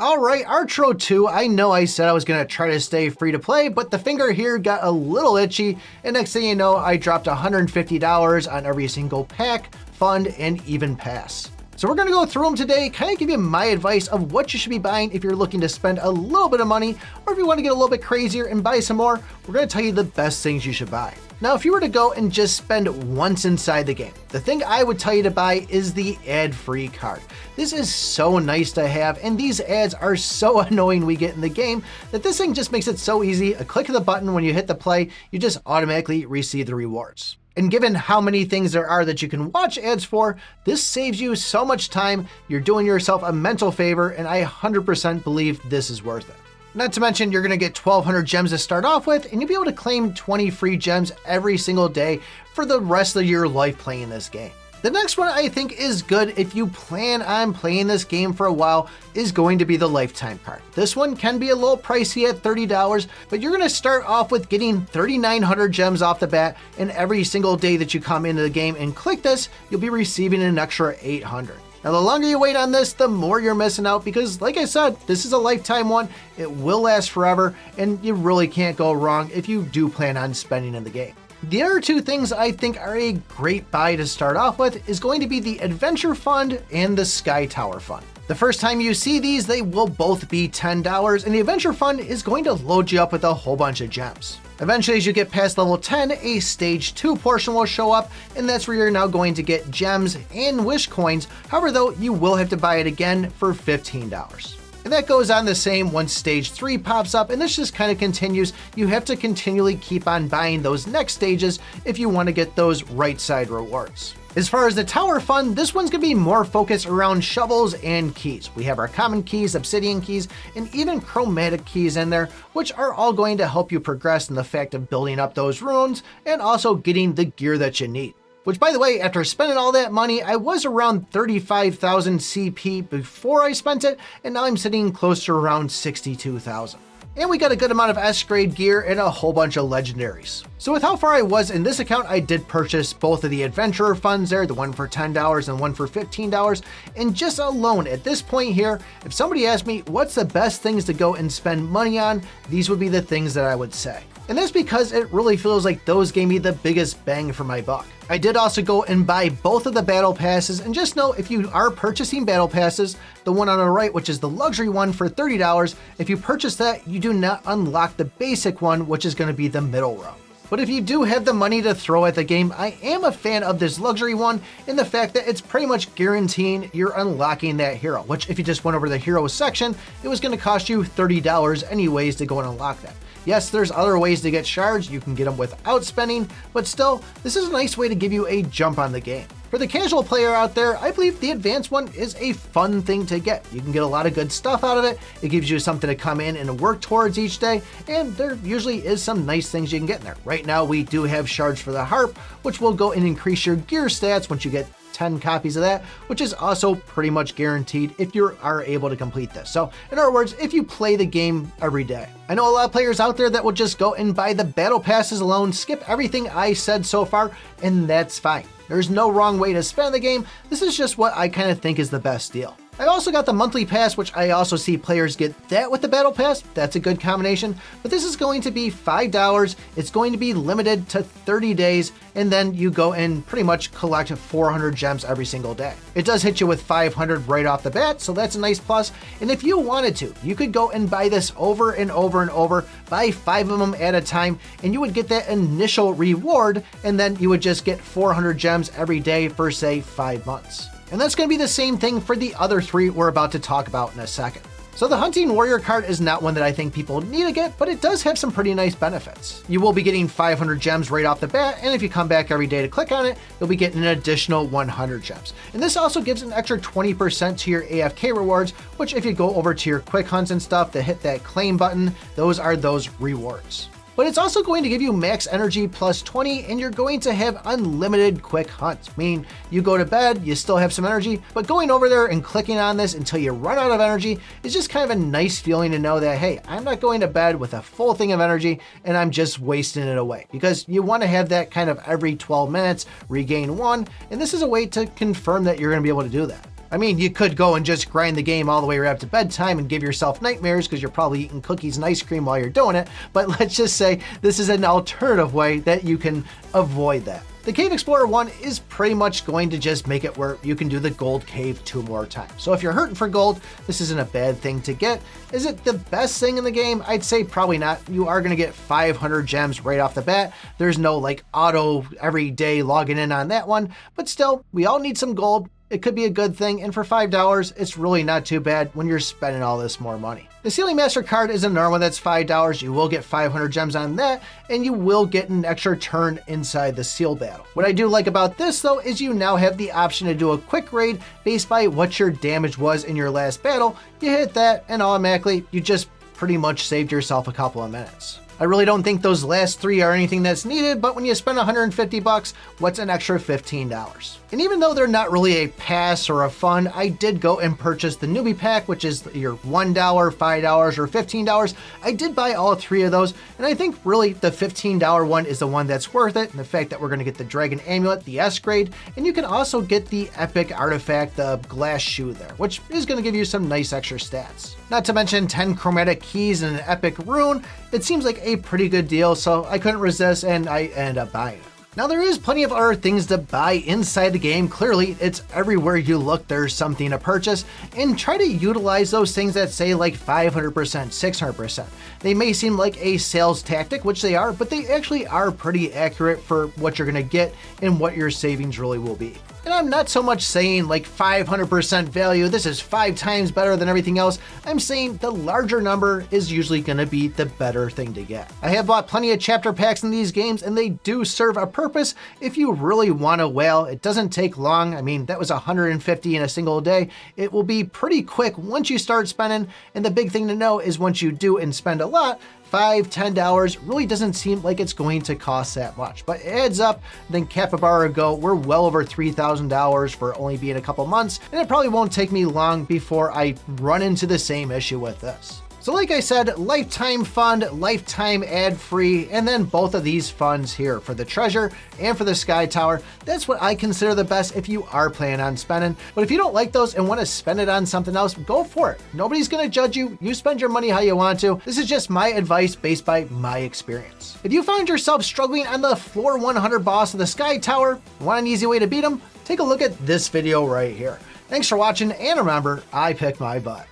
Alright, Archero 2, I know I said I was going to try to stay free to play, but the finger here got a little itchy, and next thing you know, I dropped $150 on every single pack, fund, and even pass. So we're going to go through them today, kind of give you my advice of what you should be buying if you're looking to spend a little bit of money, or if you want to get a little bit crazier and buy some more, we're going to tell you the best things you should buy. Now, if you were to go and just spend once inside the game, the thing I would tell you to buy is the ad-free card. This is so nice to have, and these ads are so annoying we get in the game that this thing just makes it so easy. A click of the button when you hit the play, you just automatically receive the rewards. And given how many things there are that you can watch ads for, this saves you so much time. You're doing yourself a mental favor, and I 100% believe this is worth it. Not to mention, you're going to get 1,200 gems to start off with, and you'll be able to claim 20 free gems every single day for the rest of your life playing this game. The next one I think is good if you plan on playing this game for a while is going to be the lifetime card. This one can be a little pricey at $30, but you're going to start off with getting 3,900 gems off the bat, and every single day that you come into the game and click this, you'll be receiving an extra 800. Now, the longer you wait on this, the more you're missing out because, like I said, this is a lifetime one. It will last forever, and you really can't go wrong if you do plan on spending in the game. The other two things I think are a great buy to start off with is going to be the Adventure Fund and the Sky Tower Fund. The first time you see these, they will both be $10, and the Adventure Fund is going to load you up with a whole bunch of gems. Eventually, as you get past level 10, a stage 2 portion will show up, and that's where you're now going to get gems and wish coins. However, though, you will have to buy it again for $15. And that goes on the same once stage 3 pops up, and this just kind of continues. You have to continually keep on buying those next stages if you want to get those right side rewards. As far as the Tower Fund, this one's going to be more focused around shovels and keys. We have our common keys, obsidian keys, and even chromatic keys in there, which are all going to help you progress in the fact of building up those runes and also getting the gear that you need. Which, by the way, after spending all that money, I was around 35,000 CP before I spent it, and now I'm sitting close to around 62,000. And we got a good amount of S-grade gear and a whole bunch of legendaries. So with how far I was in this account, I did purchase both of the Adventurer funds there, the one for $10 and one for $15. And just alone at this point here, if somebody asked me what's the best things to go and spend money on, these would be the things that I would say. And that's because it really feels like those gave me the biggest bang for my buck. I did also go and buy both of the battle passes, and just know if you are purchasing battle passes, the one on the right, which is the luxury one for $30, if you purchase that, you do not unlock the basic one, which is going to be the middle row. But if you do have the money to throw at the game, I am a fan of this luxury one in the fact that it's pretty much guaranteeing you're unlocking that hero, which if you just went over the hero section, it was going to cost you $30 anyways to go and unlock that. Yes, there's other ways to get shards, you can get them without spending, but still, this is a nice way to give you a jump on the game. For the casual player out there, I believe the advanced one is a fun thing to get. You can get a lot of good stuff out of it, it gives you something to come in and work towards each day, and there usually is some nice things you can get in there. Right now, we do have shards for the harp, which will go and increase your gear stats once you get 10 copies of that, which is also pretty much guaranteed if you are able to complete this. So in other words, if you play the game every day. I know a lot of players out there that will just go and buy the battle passes alone, skip everything I said so far, and that's fine. There's no wrong way to spend the game. This is just what I kind of think is the best deal. I also got the monthly pass, which I also see players get that with the battle pass. That's a good combination, but this is going to be $5. It's going to be limited to 30 days, and then you go and pretty much collect 400 gems every single day. It does hit you with 500 right off the bat, so that's a nice plus. And if you wanted to, you could go and buy this over and over and over, buy 5 of them at a time, and you would get that initial reward, and then you would just get 400 gems every day for, say, 5 months. And that's going to be the same thing for the other 3 we're about to talk about in a second. So the Hunting Warrior card is not one that I think people need to get, but it does have some pretty nice benefits. You will be getting 500 gems right off the bat, and if you come back every day to click on it, you'll be getting an additional 100 gems. And this also gives an extra 20% to your AFK rewards, which if you go over to your quick hunts and stuff to hit that claim button, those are those rewards. But it's also going to give you max energy plus 20, and you're going to have unlimited quick hunts, meaning you go to bed, you still have some energy, but going over there and clicking on this until you run out of energy is just kind of a nice feeling to know that, hey, I'm not going to bed with a full thing of energy and I'm just wasting it away, because you want to have that kind of every 12 minutes, regain 1, and this is a way to confirm that you're going to be able to do that. I mean, you could go and just grind the game all the way right up to bedtime and give yourself nightmares because you're probably eating cookies and ice cream while you're doing it, but let's just say this is an alternative way that you can avoid that. The Cave Explorer 1 is pretty much going to just make it where you can do the gold cave 2 more times. So if you're hurting for gold, this isn't a bad thing to get. Is it the best thing in the game? I'd say probably not. You are going to get 500 gems right off the bat. There's no like auto every day logging in on that one, but still, we all need some gold. It could be a good thing, and for $5, it's really not too bad when you're spending all this more money. The Sealing Master card is another one that's $5. You will get 500 gems on that, and you will get an extra turn inside the seal battle. What I do like about this, though, is you now have the option to do a quick raid based by what your damage was in your last battle. You hit that, and automatically, you just pretty much saved yourself a couple of minutes. I really don't think those last 3 are anything that's needed, but when you spend 150 bucks, what's an extra $15? And even though they're not really a pass or a fun, I did go and purchase the Newbie pack, which is your $1, $5, or $15. I did buy all 3 of those, and I think really the $15 one is the one that's worth it. And the fact that we're going to get the Dragon Amulet, the S grade, and you can also get the epic artifact, the glass shoe there, which is going to give you some nice extra stats. Not to mention 10 chromatic keys and an epic rune. It seems like a pretty good deal, so I couldn't resist and I ended up buying it. Now there is plenty of other things to buy inside the game. Clearly, it's everywhere you look, there's something to purchase, and try to utilize those things that say like 500%, 600%. They may seem like a sales tactic, which they are, but they actually are pretty accurate for what you're gonna get and what your savings really will be. And I'm not so much saying like 500% value, this is 5 times better than everything else. I'm saying the larger number is usually gonna be the better thing to get. I have bought plenty of chapter packs in these games, and they do serve a purpose if you really want a whale. It doesn't take long. I mean, that was 150 in a single day. It will be pretty quick once you start spending, and the big thing to know is once you do and spend a lot, $5, $10 really doesn't seem like it's going to cost that much, but it adds up. Then Capybara Go, we're well over $3,000 for only being a couple months, and it probably won't take me long before I run into the same issue with this. So like I said, lifetime fund, lifetime ad-free, and then both of these funds here for the treasure and for the sky tower. That's what I consider the best if you are planning on spending. But if you don't like those and want to spend it on something else, go for it. Nobody's going to judge you. You spend your money how you want to. This is just my advice based by my experience. If you find yourself struggling on the floor 100 boss of the sky tower, want an easy way to beat him? Take a look at this video right here. Thanks for watching, and remember, I pick my butt.